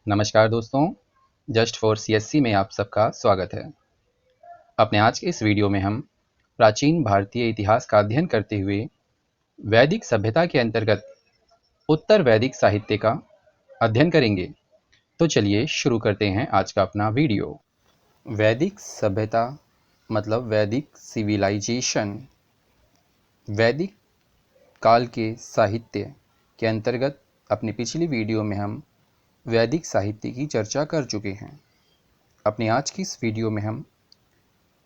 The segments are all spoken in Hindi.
नमस्कार दोस्तों, जस्ट फॉर सीएससी में आप सबका स्वागत है। अपने आज के इस वीडियो में हम प्राचीन भारतीय इतिहास का अध्ययन करते हुए वैदिक सभ्यता के अंतर्गत उत्तर वैदिक साहित्य का अध्ययन करेंगे। तो चलिए शुरू करते हैं आज का अपना वीडियो। वैदिक सभ्यता मतलब वैदिक सिविलाइजेशन। वैदिक काल के साहित्य के अंतर्गत अपनी पिछली वीडियो में हम वैदिक साहित्य की चर्चा कर चुके हैं। अपने आज की इस वीडियो में हम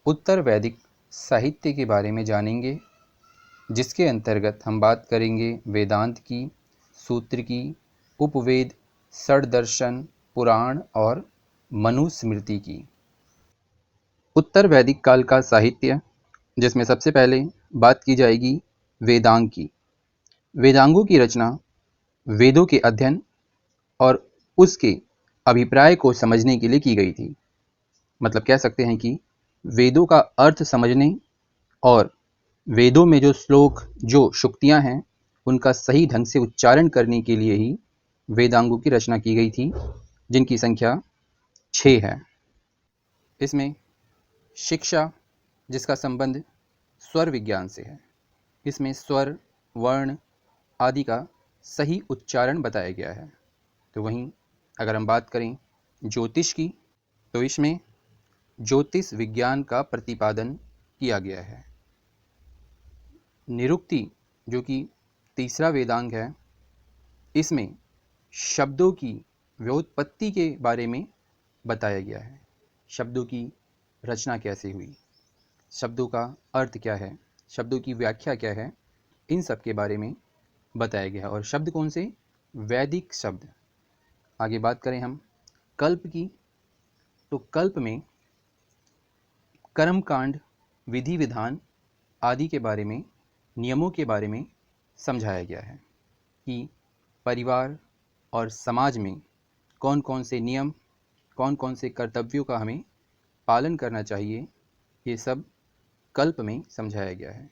उत्तर वैदिक साहित्य के बारे में जानेंगे, जिसके अंतर्गत हम बात करेंगे वेदांत की, सूत्र की, उपवेद, षड्दर्शन, पुराण और मनुस्मृति की। उत्तर वैदिक काल का साहित्य, जिसमें सबसे पहले बात की जाएगी वेदांग की। वेदांगों की रचना वेदों के अध्ययन और उसके अभिप्राय को समझने के लिए की गई थी। मतलब कह सकते हैं कि वेदों का अर्थ समझने और वेदों में जो श्लोक, जो शुक्तियाँ हैं, उनका सही ढंग से उच्चारण करने के लिए ही वेदांगों की रचना की गई थी, जिनकी संख्या 6 है। इसमें शिक्षा, जिसका संबंध स्वर विज्ञान से है, इसमें स्वर, वर्ण आदि का सही उच्चारण बताया गया है। तो वहीं अगर हम बात करें ज्योतिष की, तो इसमें ज्योतिष विज्ञान का प्रतिपादन किया गया है। निरुक्ति, जो कि तीसरा वेदांग है, इसमें शब्दों की व्युत्पत्ति के बारे में बताया गया है। शब्दों की रचना कैसे हुई, शब्दों का अर्थ क्या है, शब्दों की व्याख्या क्या है, इन सब के बारे में बताया गया है। और शब्द कौन से? वैदिक शब्द। आगे बात करें हम कल्प की, तो कल्प में कर्मकांड, विधि विधान आदि के बारे में, नियमों के बारे में समझाया गया है कि परिवार और समाज में कौन कौन से नियम, कौन कौन से कर्तव्यों का हमें पालन करना चाहिए, ये सब कल्प में समझाया गया है।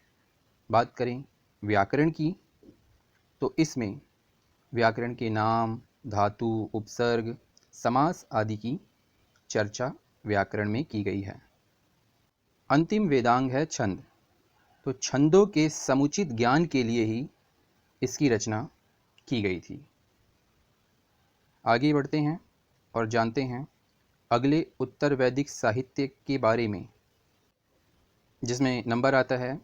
बात करें व्याकरण की, तो इसमें व्याकरण के नाम, धातु, उपसर्ग, समास आदि की चर्चा व्याकरण में की गई है। अंतिम वेदांग है छंद। तो छंदों के समुचित ज्ञान के लिए ही इसकी रचना की गई थी। आगे बढ़ते हैं और जानते हैं अगले उत्तर वैदिक साहित्य के बारे में, जिसमें नंबर आता है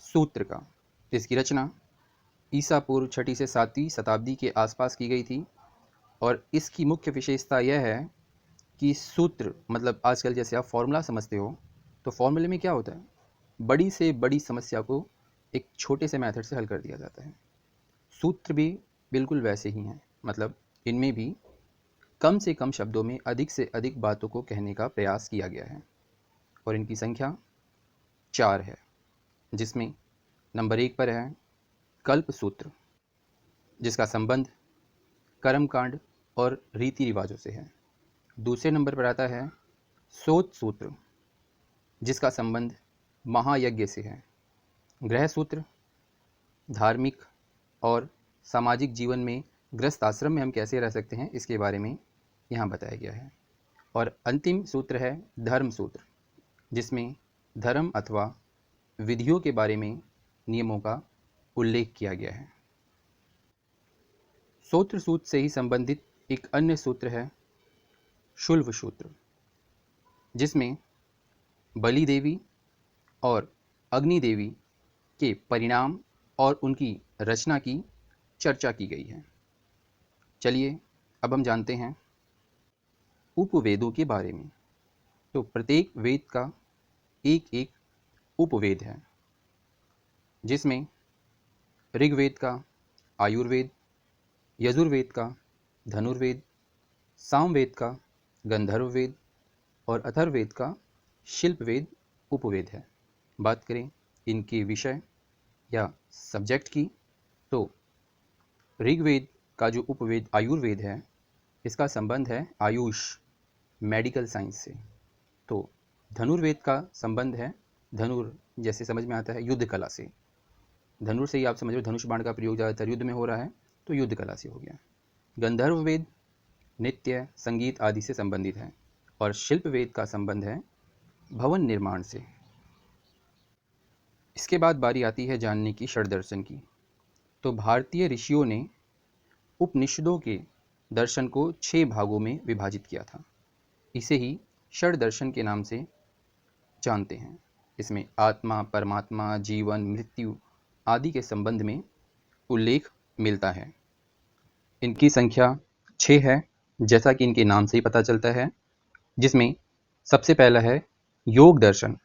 सूत्र का। इसकी रचना ईसा पूर्व 6वीं से 7वीं शताब्दी के आसपास की गई थी। और इसकी मुख्य विशेषता यह है कि सूत्र मतलब आजकल जैसे आप फॉर्मूला समझते हो, तो फॉर्मूले में क्या होता है, बड़ी से बड़ी समस्या को एक छोटे से मेथड से हल कर दिया जाता है। सूत्र भी बिल्कुल वैसे ही हैं। मतलब इनमें भी कम से कम शब्दों में अधिक से अधिक बातों को कहने का प्रयास किया गया है। और इनकी संख्या 4 है, जिसमें नंबर 1 पर है कल्प सूत्र, जिसका संबंध कर्मकांड और रीति रिवाजों से है। दूसरे नंबर पर आता है सोत सूत्र, जिसका संबंध महायज्ञ से है। गृह सूत्र, धार्मिक और सामाजिक जीवन में गृहस्थ आश्रम में हम कैसे रह सकते हैं, इसके बारे में यहाँ बताया गया है। और अंतिम सूत्र है धर्म सूत्र, जिसमें धर्म अथवा विधियों के बारे में नियमों का उल्लेख किया गया है। सूत्र सूत्र से ही संबंधित एक अन्य सूत्र है शुल्व सूत्र, जिसमें बलि देवी और अग्नि देवी के परिणाम और उनकी रचना की चर्चा की गई है। चलिए अब हम जानते हैं उपवेदों के बारे में। तो प्रत्येक वेद का एक एक उपवेद है, जिसमें ऋग्वेद का आयुर्वेद, यजुर्वेद का धनुर्वेद, सामवेद का गंधर्ववेद और अथर्ववेद का शिल्पवेद उपवेद है। बात करें इनके विषय या सब्जेक्ट की, तो ऋग्वेद का जो उपवेद आयुर्वेद है, इसका संबंध है आयुष, मेडिकल साइंस से। तो धनुर्वेद का संबंध है, धनुर जैसे समझ में आता है, युद्ध कला से। धनुर से ही आप समझ लो धनुष बाण का प्रयोग ज़्यादातर युद्ध में हो रहा है, तो युद्ध कला से हो गया। गंधर्व वेद नृत्य, संगीत आदि से संबंधित है और शिल्प वेद का संबंध है भवन निर्माण से। इसके बाद बारी आती है जानने की षड्दर्शन की। तो भारतीय ऋषियों ने उपनिषदों के दर्शन को 6 भागों में विभाजित किया था। इसे ही षड्दर्शन के नाम से जानते हैं। इसमें आत्मा, परमात्मा, जीवन, मृत्यु आदि के संबंध में उल्लेख मिलता है। इनकी संख्या 6 है, जैसा कि इनके नाम से ही पता चलता है, जिसमें सबसे पहला है योग दर्शन।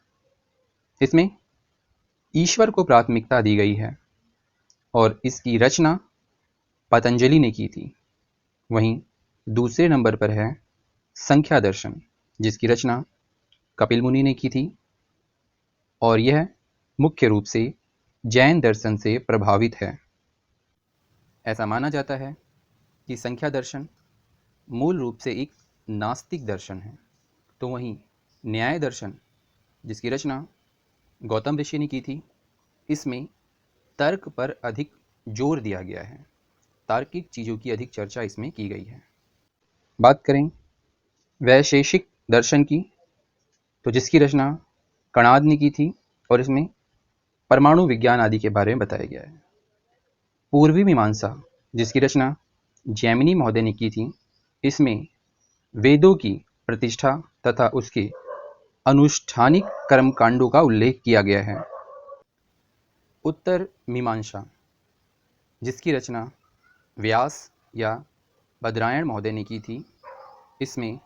इसमें ईश्वर को प्राथमिकता दी गई है और इसकी रचना पतंजलि ने की थी। वहीं दूसरे नंबर पर है संख्या दर्शन, जिसकी रचना कपिल मुनि ने की थी और यह मुख्य रूप से जैन दर्शन से प्रभावित है। ऐसा माना जाता है कि संख्या दर्शन मूल रूप से एक नास्तिक दर्शन है, तो वहीं न्याय दर्शन, जिसकी रचना गौतम ऋषि ने की थी, इसमें तर्क पर अधिक जोर दिया गया है। तार्किक चीज़ों की अधिक चर्चा इसमें की गई है। बात करें वैशेषिक दर्शन की, तो जिसकी रचना कणाद ने की थी और इसमें परमाणु विज्ञान आदि के बारे में बताया गया है। पूर्वी मीमांसा, जिसकी रचना जैमिनी महोदय ने की थी, इसमें वेदों की प्रतिष्ठा तथा उसके अनुष्ठानिक कर्मकांडों का उल्लेख किया गया है। उत्तर मीमांसा, जिसकी रचना व्यास या बद्रायण महोदय ने की थी, इसमें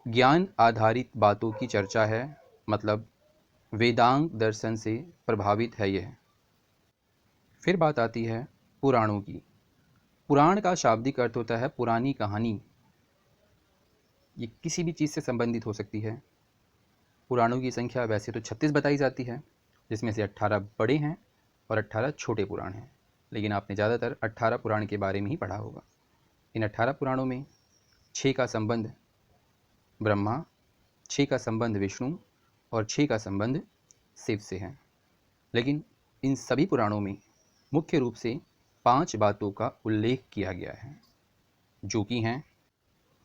ज्ञान आधारित बातों की चर्चा है, मतलब वेदांग दर्शन से प्रभावित है यह। फिर बात आती है पुराणों की। पुराण का शाब्दिक अर्थ होता है पुरानी कहानी। ये किसी भी चीज़ से संबंधित हो सकती है। पुराणों की संख्या वैसे तो 36 बताई जाती है, जिसमें से 18 बड़े हैं और 18 छोटे पुराण हैं, लेकिन आपने ज़्यादातर 18 पुराण के बारे में ही पढ़ा होगा। इन 18 पुराणों में 6 का संबंध ब्रह्मा, 6 का संबंध विष्णु और 6 का संबंध शिव से है। लेकिन इन सभी पुराणों में मुख्य रूप से 5 बातों का उल्लेख किया गया है, जो कि हैं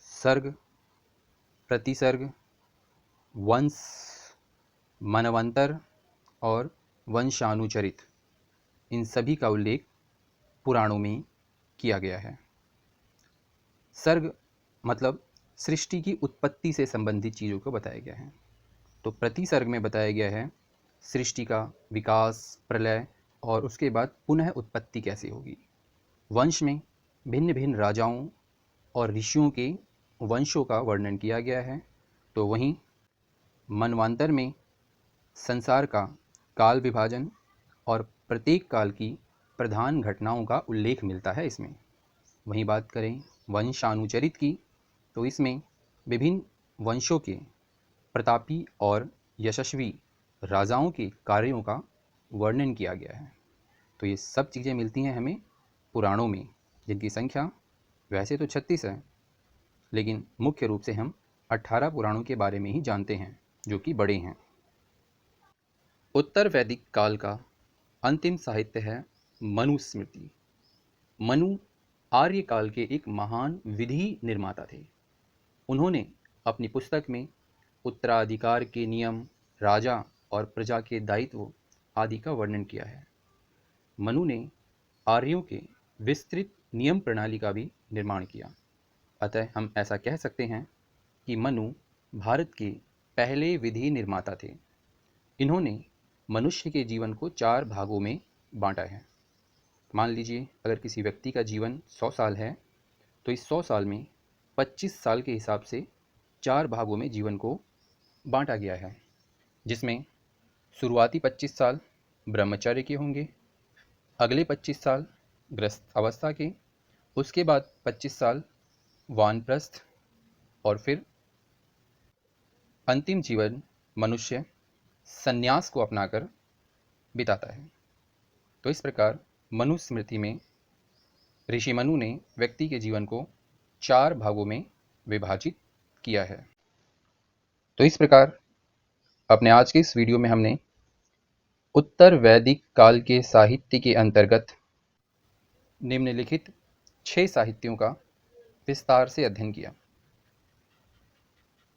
सर्ग, प्रतिसर्ग, वंश, मनवंतर और वंशानुचरित। इन सभी का उल्लेख पुराणों में किया गया है। सर्ग मतलब सृष्टि की उत्पत्ति से संबंधित चीज़ों को बताया गया है। तो प्रतिसर्ग में बताया गया है सृष्टि का विकास, प्रलय और उसके बाद पुनः उत्पत्ति कैसे होगी। वंश में भिन्न भिन्न राजाओं और ऋषियों के वंशों का वर्णन किया गया है। तो वहीं मनवांतर में संसार का काल विभाजन और प्रत्येक काल की प्रधान घटनाओं का उल्लेख मिलता है इसमें। वहीं बात करें वंशानुचरित की, तो इसमें विभिन्न वंशों के प्रतापी और यशस्वी राजाओं के कार्यों का वर्णन किया गया है। तो ये सब चीज़ें मिलती हैं हमें पुराणों में, जिनकी संख्या वैसे तो 36 है, लेकिन मुख्य रूप से हम 18 पुराणों के बारे में ही जानते हैं, जो कि बड़े हैं। उत्तर वैदिक काल का अंतिम साहित्य है मनुस्मृति। मनु आर्य काल के एक महान विधि निर्माता थे। उन्होंने अपनी पुस्तक में उत्तराधिकार के नियम, राजा और प्रजा के दायित्व आदि का वर्णन किया है। मनु ने आर्यों के विस्तृत नियम प्रणाली का भी निर्माण किया। अतः हम ऐसा कह सकते हैं कि मनु भारत के पहले विधि निर्माता थे। इन्होंने मनुष्य के जीवन को 4 भागों में बांटा है। मान लीजिए अगर किसी व्यक्ति का जीवन 100 साल है, तो इस 100 साल में 25 साल के हिसाब से 4 भागों में जीवन को बांटा गया है, जिसमें शुरुआती 25 साल ब्रह्मचर्य के होंगे, अगले 25 साल गृहस्थ अवस्था के, उसके बाद 25 साल वानप्रस्थ और फिर अंतिम जीवन मनुष्य संन्यास को अपनाकर बिताता है। तो इस प्रकार मनुस्मृति में ऋषि मनु ने व्यक्ति के जीवन को 4 भागों में विभाजित किया है। तो इस प्रकार अपने आज के इस वीडियो में हमने उत्तर वैदिक काल के साहित्य के अंतर्गत निम्नलिखित 6 साहित्यों का विस्तार से अध्ययन किया।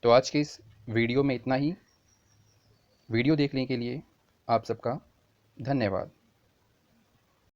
तो आज के इस वीडियो में इतना ही। वीडियो देखने के लिए आप सबका धन्यवाद।